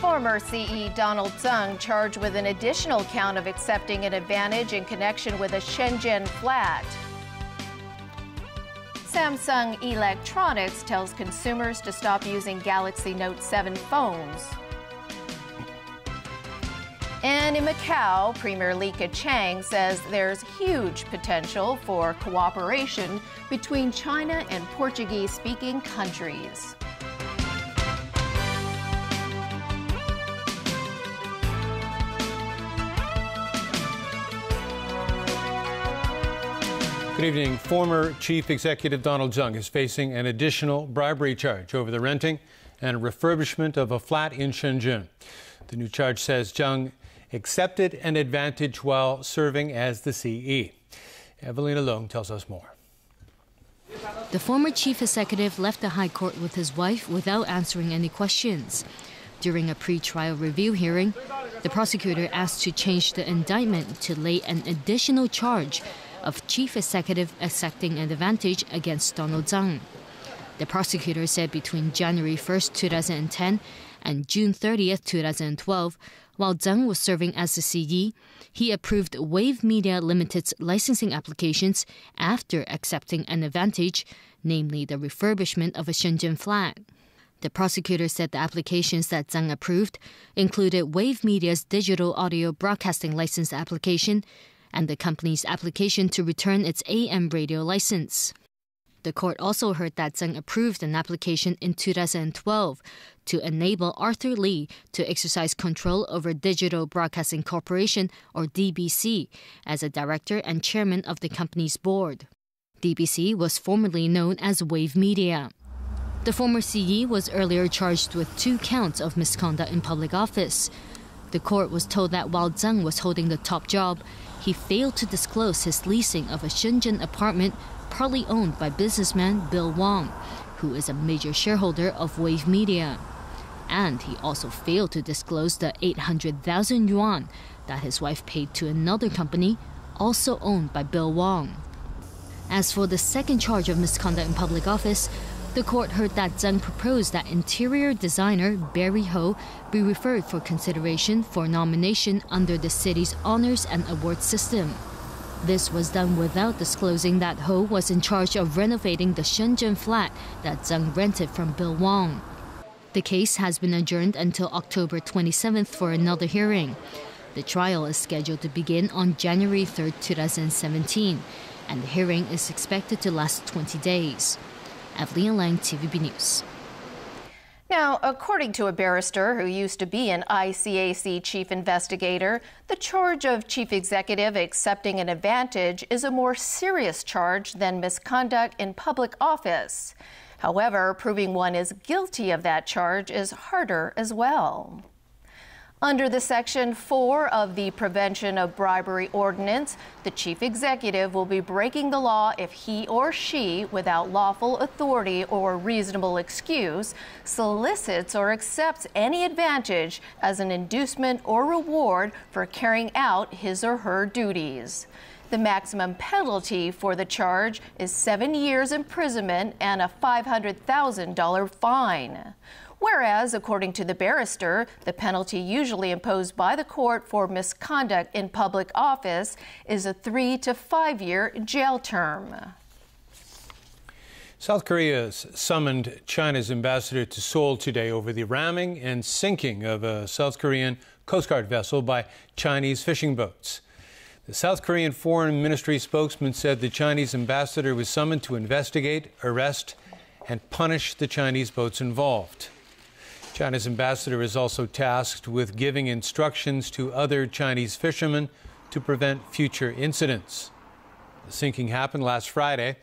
Former CE Donald Tsang charged with an additional count of accepting an advantage in connection with a Shenzhen flat. Samsung Electronics tells consumers to stop using Galaxy Note 7 phones. And in Macau, Premier Li Keqiang says there's huge potential for cooperation between China and Portuguese-speaking countries. Good evening. Former Chief Executive Donald Tsang is facing an additional bribery charge over the renting and refurbishment of a flat in Shenzhen. The new charge says Tsang accepted an advantage while serving as the CE. Evelina Leung tells us more. The former chief executive left the High Court with his wife without answering any questions. During a pre-trial review hearing, the prosecutor asked to change the indictment to lay an additional charge of chief executive accepting an advantage against Donald Tsang. The prosecutor said between January 1st, 2010 and June 30th, 2012, while Tsang was serving as the CE, he approved Wave Media Limited's licensing applications after accepting an advantage, namely the refurbishment of a Shenzhen flat. The prosecutor said the applications that Tsang approved included Wave Media's digital audio broadcasting license application and the company's application to return its AM radio license. The court also heard that Tsang approved an application in 2012 to enable Arthur Lee to exercise control over Digital Broadcasting Corporation, or DBC, as a director and chairman of the company's board. DBC was formerly known as Wave Media. The former CE was earlier charged with 2 counts of misconduct in public office. The court was told that while Tsang was holding the top job, he failed to disclose his leasing of a Shenzhen apartment partly owned by businessman Bill Wong, who is a major shareholder of Wave Media. And he also failed to disclose the 800,000 yuan that his wife paid to another company, also owned by Bill Wong. As for the second charge of misconduct in public office, the court heard that Tsang proposed that interior designer Barry Ho be referred for consideration for nomination under the city's honors and awards system. This was done without disclosing that Ho was in charge of renovating the Shenzhen flat that Tsang rented from Bill Wong. The case has been adjourned until October 27th for another hearing. The trial is scheduled to begin on January 3rd, 2017, and the hearing is expected to last 20 days. Evelina Lang, TVB News. Now, according to a barrister who used to be an ICAC chief investigator, the charge of chief executive accepting an advantage is a more serious charge than misconduct in public office. However, proving one is guilty of that charge is harder as well. Under the Section 4 of the Prevention of Bribery Ordinance, the chief executive will be breaking the law if he or she, without lawful authority or reasonable excuse, solicits or accepts any advantage as an inducement or reward for carrying out his or her duties. The maximum penalty for the charge is 7 years imprisonment and a $500,000 fine. Whereas, according to the barrister, the penalty usually imposed by the court for misconduct in public office is a 3 to 5 year jail term. South Korea has summoned China's ambassador to Seoul today over the ramming and sinking of a South Korean Coast Guard vessel by Chinese fishing boats. The South Korean Foreign Ministry spokesman said the Chinese ambassador was summoned to investigate, arrest, and punish the Chinese boats involved. China's ambassador is also tasked with giving instructions to other Chinese fishermen to prevent future incidents. The sinking happened last Friday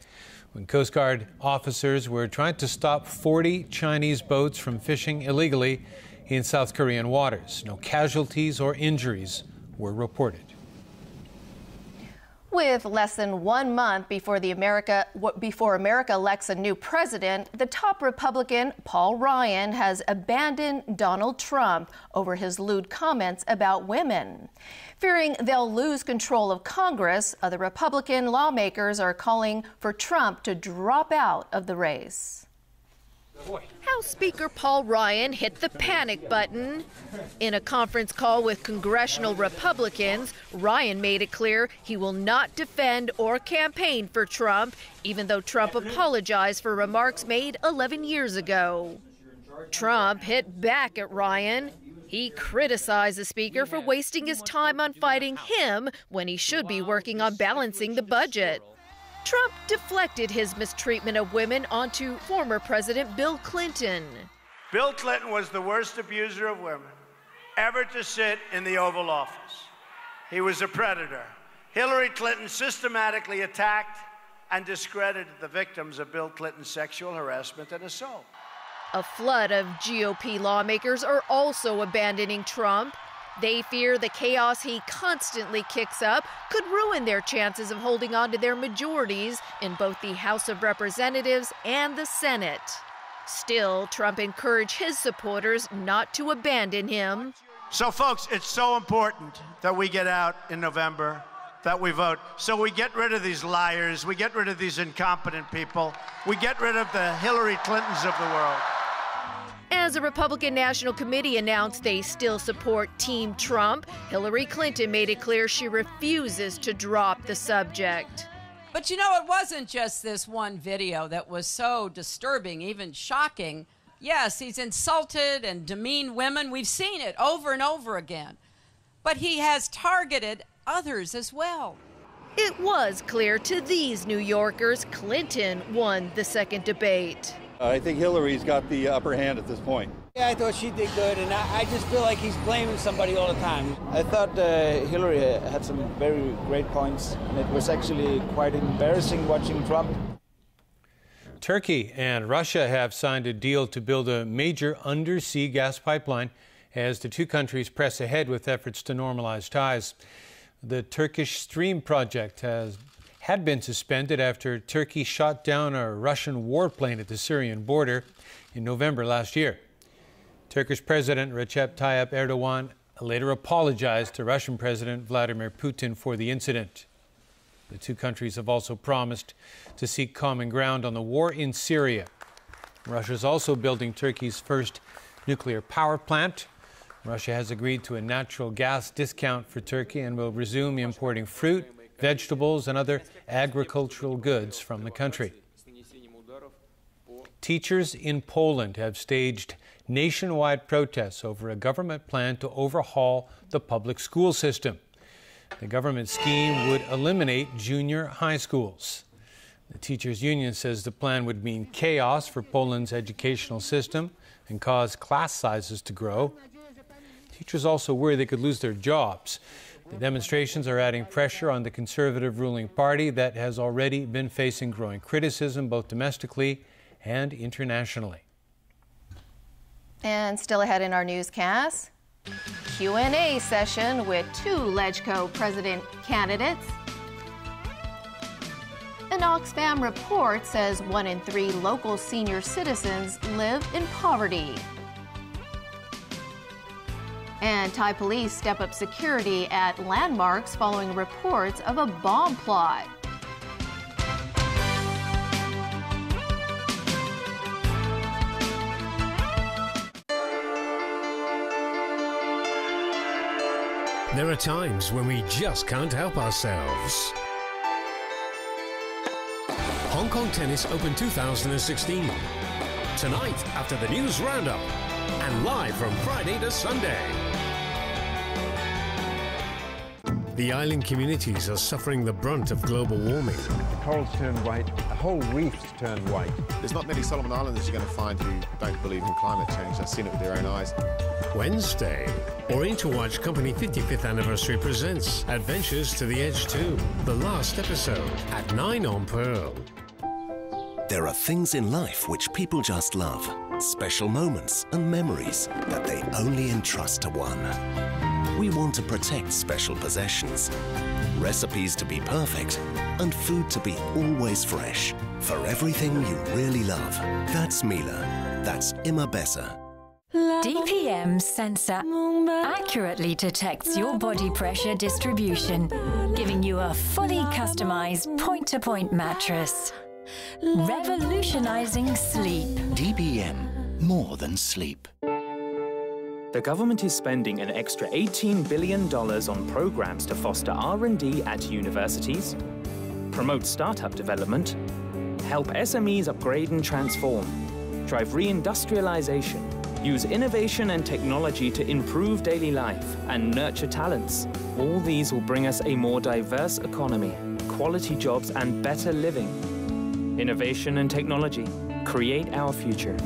when Coast Guard officers were trying to stop 40 Chinese boats from fishing illegally in South Korean waters. No casualties or injuries were reported. With less than 1 month before America elects a new president, the top Republican, Paul Ryan, has abandoned Donald Trump over his lewd comments about women. Fearing they'll lose control of Congress, other Republican lawmakers are calling for Trump to drop out of the race. House Speaker Paul Ryan hit the panic button. In a conference call with congressional Republicans, Ryan made it clear he will not defend or campaign for Trump, even though Trump apologized for remarks made 11 years ago. Trump hit back at Ryan. He criticized the speaker for wasting his time on fighting him when he should be working on balancing the budget. Trump deflected his mistreatment of women onto former President Bill Clinton. Bill Clinton was the worst abuser of women ever to sit in the Oval Office. He was a predator. Hillary Clinton systematically attacked and discredited the victims of Bill Clinton's sexual harassment and assault. A flood of GOP lawmakers are also abandoning Trump. They fear the chaos he constantly kicks up could ruin their chances of holding on to their majorities in both the House of Representatives and the Senate. Still, Trump encouraged his supporters not to abandon him. So, folks, it's so important that we get out in November, that we vote. So we get rid of these liars, we get rid of these incompetent people, we get rid of the Hillary Clintons of the world. As the Republican National Committee announced they still support Team Trump, Hillary Clinton made it clear she refuses to drop the subject. But you know, it wasn't just this one video that was so disturbing, even shocking. Yes, he's insulted and demeaned women. We've seen it over and over again. But he has targeted others as well. It was clear to these New Yorkers Clinton won the second debate. I think Hillary's got the upper hand at this point. Yeah, I thought she did good, and I just feel like he's blaming somebody all the time. I thought Hillary had some very great points, and it was actually quite embarrassing watching Trump. Turkey and Russia have signed a deal to build a major undersea gas pipeline as the two countries press ahead with efforts to normalize ties. The Turkish Stream project had been suspended after Turkey shot down a Russian warplane at the Syrian border in November last year. Turkish President Recep Tayyip Erdogan later apologized to Russian President Vladimir Putin for the incident. The two countries have also promised to seek common ground on the war in Syria. Russia is also building Turkey's first nuclear power plant. Russia has agreed to a natural gas discount for Turkey and will resume importing fruit, vegetables, and other agricultural goods from the country. Teachers in Poland have staged nationwide protests over a government plan to overhaul the public school system. The government scheme would eliminate junior high schools. The teachers' union says the plan would mean chaos for Poland's educational system and cause class sizes to grow. Teachers also worry they could lose their jobs. The demonstrations are adding pressure on the conservative ruling party that has already been facing growing criticism both domestically and internationally. And still ahead in our newscast, Q&A session with two LegCo president candidates. An Oxfam report says 1 in 3 local senior citizens live in poverty. And Thai police step up security at landmarks following reports of a bomb plot. There are times when we just can't help ourselves. Hong Kong Tennis Open 2016. Tonight after the news roundup and live from Friday to Sunday. The island communities are suffering the brunt of global warming. The corals turn white, the whole reef's turned white. There's not many Solomon Islanders you're going to find who don't believe in climate change. I've seen it with their own eyes. Wednesday, Orient to Watch Company 55th Anniversary presents Adventures to the Edge 2, the last episode at 9 on Pearl. There are things in life which people just love. Special moments and memories that they only entrust to one. we want to protect special possessions, recipes to be perfect, and food to be always fresh. For everything you really love, that's Miele. That's Imabesa. DPM sensor accurately detects your body pressure distribution, giving you a fully customized point-to-point mattress. Revolutionizing sleep. DPM, more than sleep. The government is spending an extra $18 billion on programs to foster R&D at universities, promote startup development, help SMEs upgrade and transform, drive reindustrialization, use innovation and technology to improve daily life and nurture talents. All these will bring us a more diverse economy, quality jobs and better living. Innovation and technology create our future.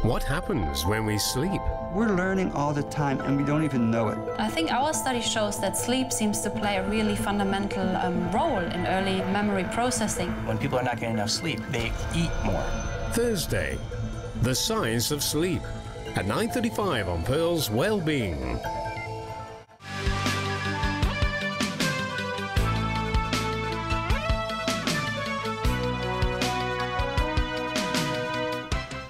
What happens when we sleep? We're learning all the time and we don't even know it. I think our study shows that sleep seems to play a really fundamental role in early memory processing. When people are not getting enough sleep, they eat more. Thursday, The Science of Sleep, at 9:35 on Pearl's Wellbeing.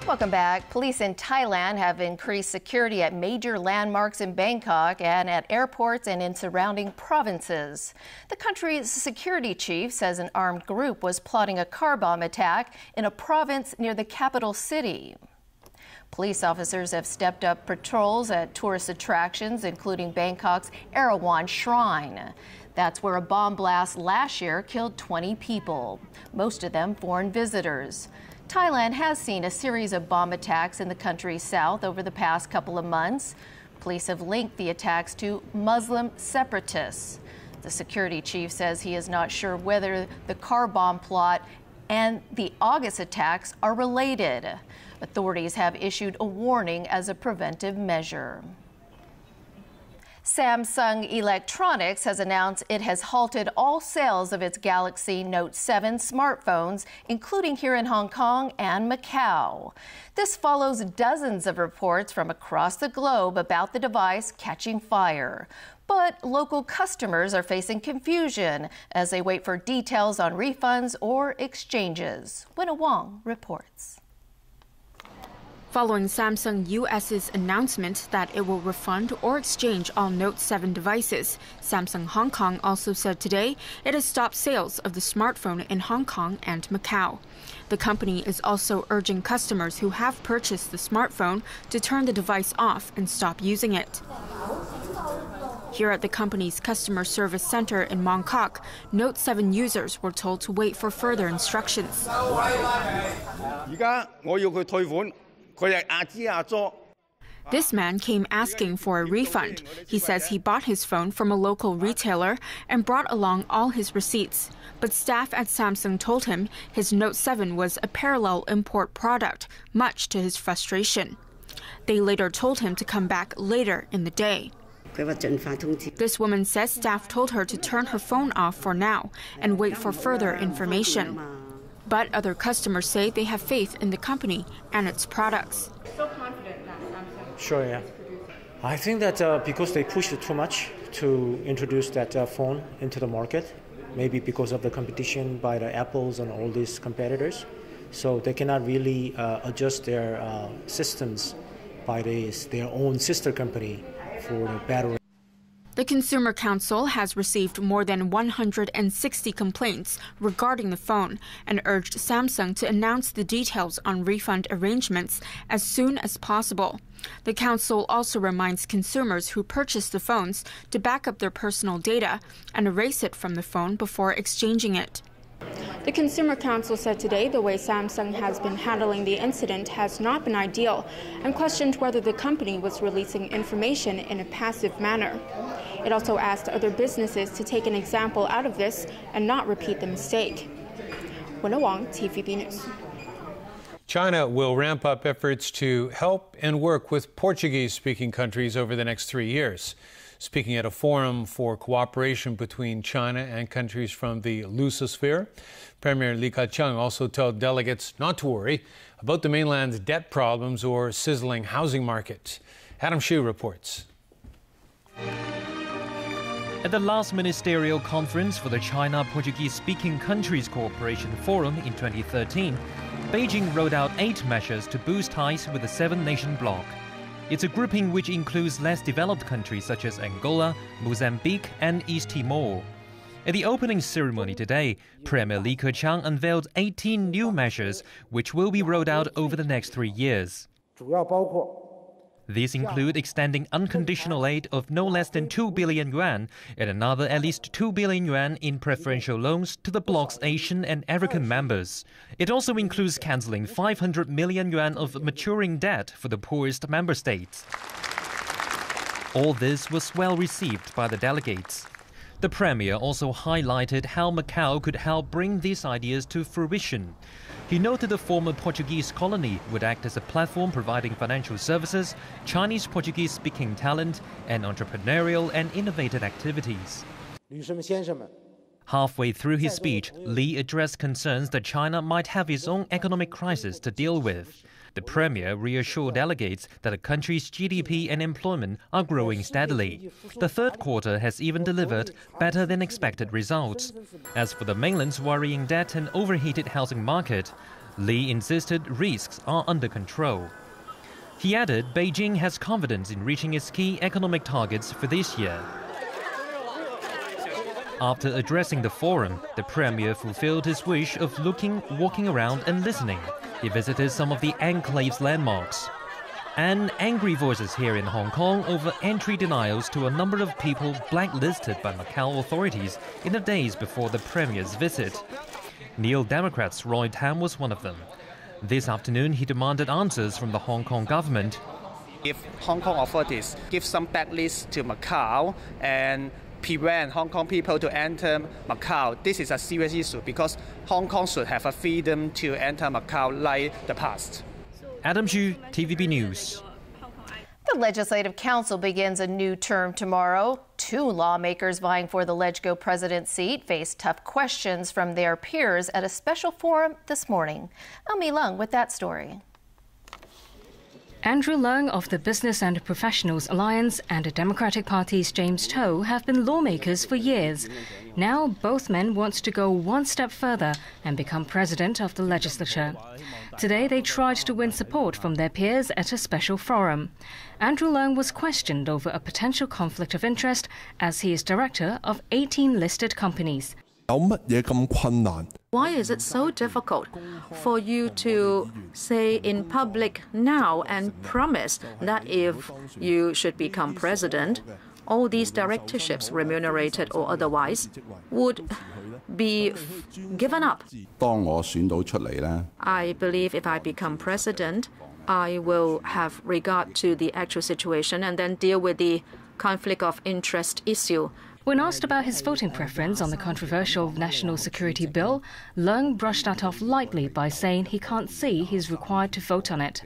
Welcome back. Police in Thailand have increased security at major landmarks in Bangkok and at airports and in surrounding provinces. The country's security chief says an armed group was plotting a car bomb attack in a province near the capital city. Police officers have stepped up patrols at tourist attractions, including Bangkok's Erawan Shrine. That's where a bomb blast last year killed 20 people, most of them foreign visitors. Thailand has seen a series of bomb attacks in the country's south over the past couple of months. Police have linked the attacks to Muslim separatists. The security chief says he is not sure whether the car bomb plot and the August attacks are related. Authorities have issued a warning as a preventive measure. Samsung Electronics has announced it has halted all sales of its Galaxy Note 7 smartphones, including here in Hong Kong and Macau. This follows dozens of reports from across the globe about the device catching fire. But local customers are facing confusion as they wait for details on refunds or exchanges. Winna Wong reports. Following Samsung US's announcement that it will refund or exchange all Note 7 devices, Samsung Hong Kong also said today it has stopped sales of the smartphone in Hong Kong and Macau. The company is also urging customers who have purchased the smartphone to turn the device off and stop using it. Here at the company's customer service center in Mongkok, Note 7 users were told to wait for further instructions. This man came asking for a refund. He says he bought his phone from a local retailer and brought along all his receipts. But staff at Samsung told him his Note 7 was a parallel import product, much to his frustration. They later told him to come back later in the day. This woman says staff told her to turn her phone off for now and wait for further information. But other customers say they have faith in the company and its products. So confident that Samsung? Sure, yeah. I think that because they pushed it too much to introduce that phone into the market, maybe because of the competition by the Apples and all these competitors, so they cannot really adjust their systems by their own sister company for the battery. The Consumer Council has received more than 160 complaints regarding the phone and urged Samsung to announce the details on refund arrangements as soon as possible. The council also reminds consumers who purchase the phones to back up their personal data and erase it from the phone before exchanging it. The Consumer Council said today the way Samsung has been handling the incident has not been ideal and questioned whether the company was releasing information in a passive manner. It also asked other businesses to take an example out of this and not repeat the mistake. Winna Wong, TVB News. China will ramp up efforts to help and work with Portuguese-speaking countries over the next 3 years. Speaking at a forum for cooperation between China and countries from the Lusosphere, Premier Li Keqiang also told delegates not to worry about the mainland's debt problems or sizzling housing market. Adam Hsu reports. At the last ministerial conference for the China Portuguese-speaking countries cooperation forum in 2013, Beijing rolled out 8 measures to boost ties with the 7-nation bloc. It's a grouping which includes less developed countries such as Angola, Mozambique and East Timor. At the opening ceremony today, Premier Li Keqiang unveiled 18 new measures which will be rolled out over the next 3 years. These include extending unconditional aid of no less than 2 billion yuan and another at least 2 billion yuan in preferential loans to the bloc's Asian and African members. It also includes cancelling 500 million yuan of maturing debt for the poorest member states. All this was well received by the delegates. The Premier also highlighted how Macau could help bring these ideas to fruition. He noted the former Portuguese colony would act as a platform providing financial services, Chinese Portuguese-speaking talent, and entrepreneurial and innovative activities. Halfway through his speech, Li addressed concerns that China might have its own economic crisis to deal with. The Premier reassured delegates that the country's GDP and employment are growing steadily. The third quarter has even delivered better than expected results. As for the mainland's worrying debt and overheated housing market, Li insisted risks are under control. He added Beijing has confidence in reaching its key economic targets for this year. After addressing the forum, the Premier fulfilled his wish of walking around and listening. He visited some of the enclave's landmarks. And angry voices here in Hong Kong over entry denials to a number of people blacklisted by Macau authorities in the days before the Premier's visit. Neo Democrats' Roy Tam was one of them. This afternoon, he demanded answers from the Hong Kong government. If Hong Kong authorities give some blacklist to Macau and prevent Hong Kong people to enter Macau, this is a serious issue because Hong Kong should have a freedom to enter Macau like the past. Adam Xu, TVB News. The Legislative Council begins a new term tomorrow. 2 lawmakers vying for the LegCo president seat face tough questions from their peers at a special forum this morning. Mi Lung with that story. Andrew Leung of the Business and Professionals Alliance and the Democratic Party's James To have been lawmakers for years. Now both men want to go one step further and become president of the legislature. Today they tried to win support from their peers at a special forum. Andrew Leung was questioned over a potential conflict of interest as he is director of 18 listed companies. Why is it so difficult for you to say in public now and promise that if you should become president, all these directorships, remunerated or otherwise, would be given up? I believe if I become president, I will have regard to the actual situation and then deal with the conflict of interest issue. When asked about his voting preference on the controversial National Security Bill, Leung brushed that off lightly by saying he can't see he's required to vote on it.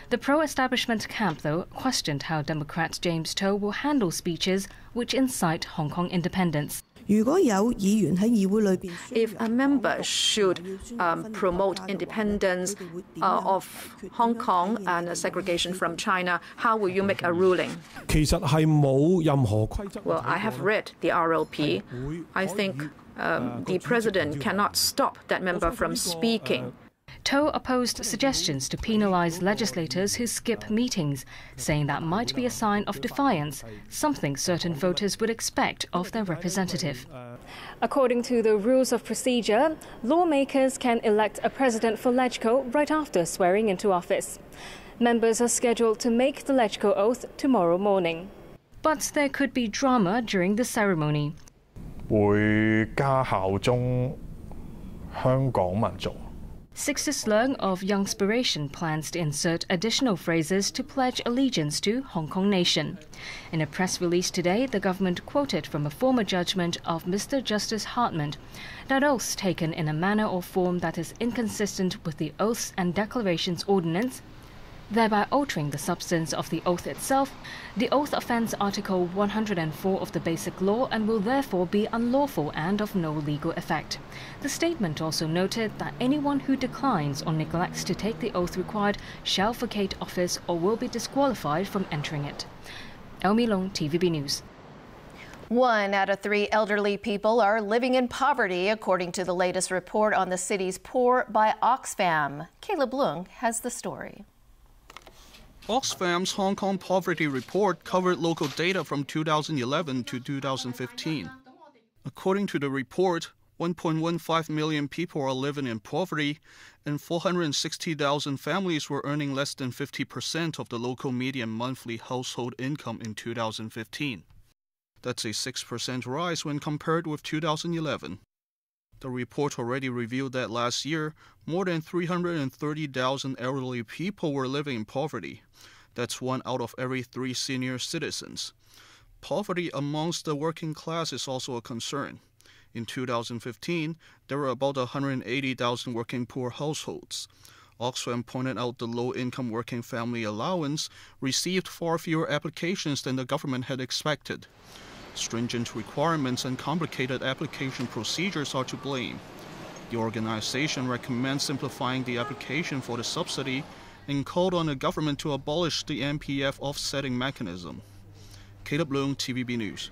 The pro-establishment camp, though, questioned how Democrat James To will handle speeches which incite Hong Kong independence. If a member should promote independence of Hong Kong and segregation from China, how will you make a ruling? Well, I have read the RLP. I think the president cannot stop that member from speaking. To opposed suggestions to penalise legislators who skip meetings, saying that might be a sign of defiance, something certain voters would expect of their representative. According to the rules of procedure, lawmakers can elect a president for LegCo right after swearing into office. Members are scheduled to make the LegCo oath tomorrow morning. But there could be drama during the ceremony. 會加效忠香港民族。 Sixtus Leung of Youngspiration plans to insert additional phrases to pledge allegiance to Hong Kong nation. In a press release today, the government quoted from a former judgment of Mr. Justice Hartman that oaths taken in a manner or form that is inconsistent with the Oaths and Declarations Ordinance, thereby altering the substance of the oath itself, the oath offends Article 104 of the Basic Law and will therefore be unlawful and of no legal effect. The statement also noted that anyone who declines or neglects to take the oath required shall vacate office or will be disqualified from entering it. Mi Lung, TVB News. 1 out of 3 elderly people are living in poverty, according to the latest report on the city's poor by Oxfam. Caleb Leung has the story. Oxfam's Hong Kong Poverty Report covered local data from 2011 to 2015. According to the report, 1.15 million people are living in poverty, and 460,000 families were earning less than 50% of the local median monthly household income in 2015. That's a 6% rise when compared with 2011. The report already revealed that last year, more than 330,000 elderly people were living in poverty. That's 1 out of every 3 senior citizens. Poverty amongst the working class is also a concern. In 2015, there were about 180,000 working poor households. Oxfam pointed out the low-income working family allowance received far fewer applications than the government had expected. Stringent requirements and complicated application procedures are to blame. The organization recommends simplifying the application for the subsidy and called on the government to abolish the MPF offsetting mechanism. Caleb Leung, TVB News.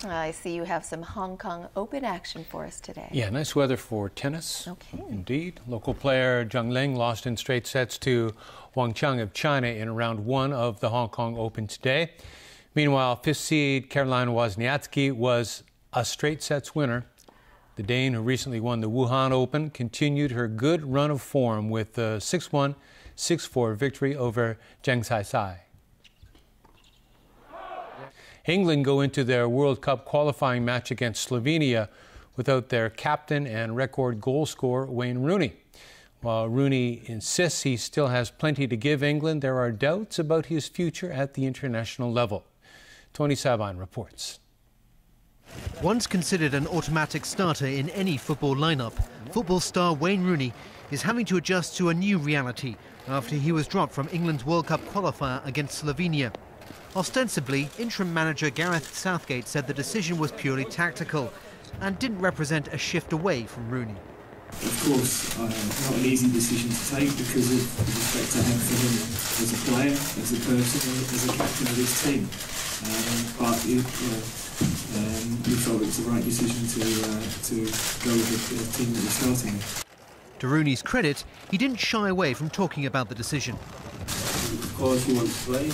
I see you have some Hong Kong Open action for us today. Yeah, nice weather for tennis. Okay. Indeed. Local player Zhang Ling lost in straight sets to Wang Cheng of China in round 1 of the Hong Kong Open today. Meanwhile, 5th seed Caroline Wozniacki was a straight sets winner. The Dane, who recently won the Wuhan Open, continued her good run of form with a 6-1, 6-4 victory over Zheng Saisai. England go into their World Cup qualifying match against Slovenia without their captain and record goal scorer Wayne Rooney. While Rooney insists he still has plenty to give England, there are doubts about his future at the international level. Tony Sabine reports. Once considered an automatic starter in any football lineup, football star Wayne Rooney is having to adjust to a new reality after he was dropped from England's World Cup qualifier against Slovenia. Ostensibly, interim manager Gareth Southgate said the decision was purely tactical and didn't represent a shift away from Rooney. Of course, not an easy decision to take because of the respect I have for him as a player, as a person, as a captain of this team. But we felt it was the right decision to go with the team that we're starting with. To Rooney's credit, he didn't shy away from talking about the decision. Of course, we want to play.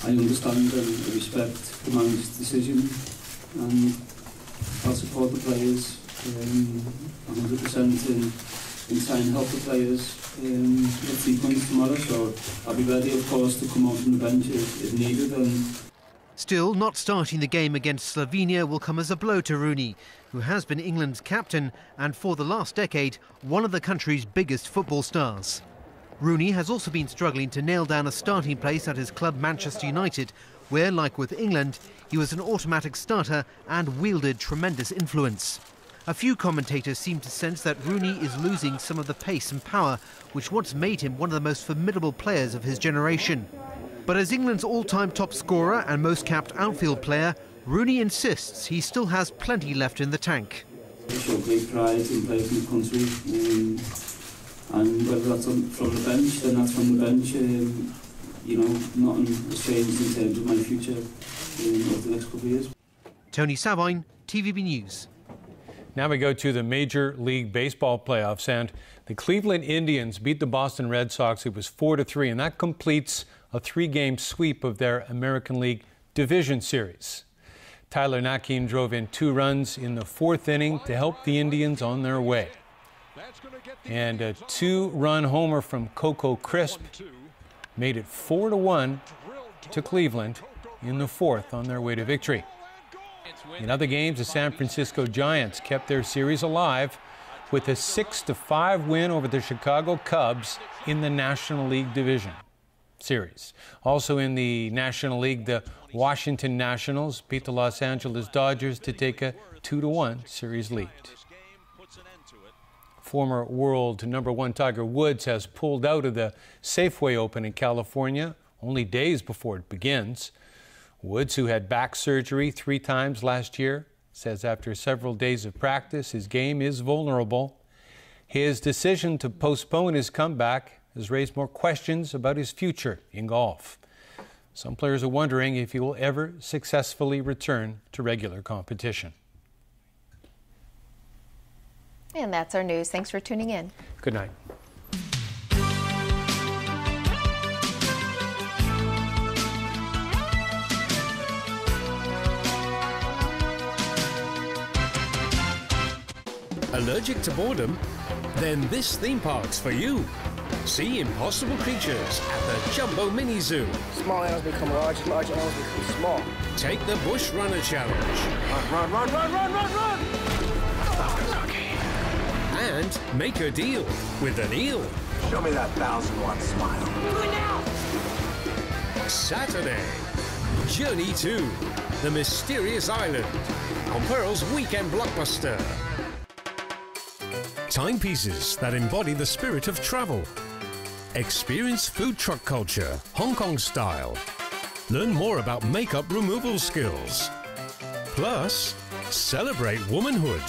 I understand and respect the manager's decision, and I'll support the players 100% in trying to help the players get 3 points tomorrow. So I'll be ready, of course, to come on from the bench if needed. Still, not starting the game against Slovenia will come as a blow to Rooney, who has been England's captain and for the last decade one of the country's biggest football stars. Rooney has also been struggling to nail down a starting place at his club Manchester United, where, like with England, he was an automatic starter and wielded tremendous influence. A few commentators seem to sense that Rooney is losing some of the pace and power which once made him one of the most formidable players of his generation. But as England's all-time top scorer and most capped outfield player, Rooney insists he still has plenty left in the tank. I show great pride in playing for the country, and whether that's from the bench, then that's from the bench. Nothing has changed in terms of my future over the next couple of years. Tony Sabine, TVB News. Now we go to the Major League Baseball playoffs, and the Cleveland Indians beat the Boston Red Sox. It was 4-3, and that completes a 3-game sweep of their American League Division Series. Tyler Naquin drove in 2 runs in the 4th inning to help the Indians on their way. And a 2-run homer from Coco Crisp made it 4-1 to Cleveland in the 4th on their way to victory. In other games, the San Francisco Giants kept their series alive with a 6-5 win over the Chicago Cubs in the National League Division Series. Also in the National League, the Washington Nationals beat the Los Angeles Dodgers to take a 2-1 series lead. Former world #1 Tiger Woods has pulled out of the Safeway Open in California only days before it begins. Woods, who had back surgery 3 times last year, says after several days of practice, his game is vulnerable. His decision to postpone his comeback has raised more questions about his future in golf. Some players are wondering if he will ever successfully return to regular competition. And that's our news. Thanks for tuning in. Good night. Allergic to boredom? Then this theme park's for you. See impossible creatures at the Jumbo Mini Zoo. Small animals become large, large animals become small. Take the Bush Runner Challenge. Run, run, run, run, run, run! And make a deal with an eel. Show me that 1,001 smile. Do it now! Saturday, Journey to the Mysterious Island on Pearl's weekend blockbuster. Timepieces that embody the spirit of travel. Experience food truck culture, Hong Kong style. Learn more about makeup removal skills. Plus, celebrate womanhood.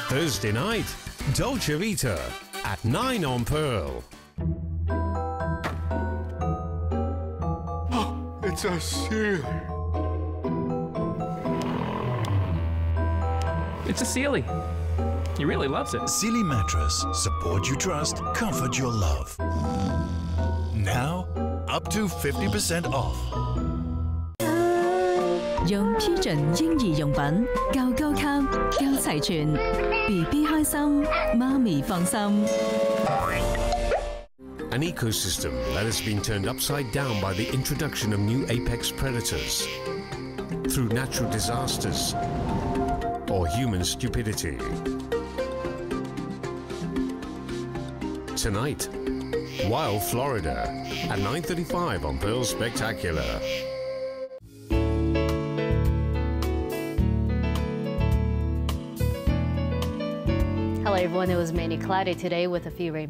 Thursday night, Dolce Vita at 9 on Pearl. Oh, it's a seal. It's a Sealy. He really loves it. Sealy mattress. Support you trust, comfort your love. Now, up to 50% off. 用批准嬰兒用品，夠高級，夠齊全 ，BB 開心，媽咪放心。 An ecosystem that has been turned upside down by the introduction of new apex predators through natural disasters or human stupidity. Tonight, Wild Florida at 9:35 on Pearl Spectacular. Hello everyone, it was mainly cloudy today with a few rain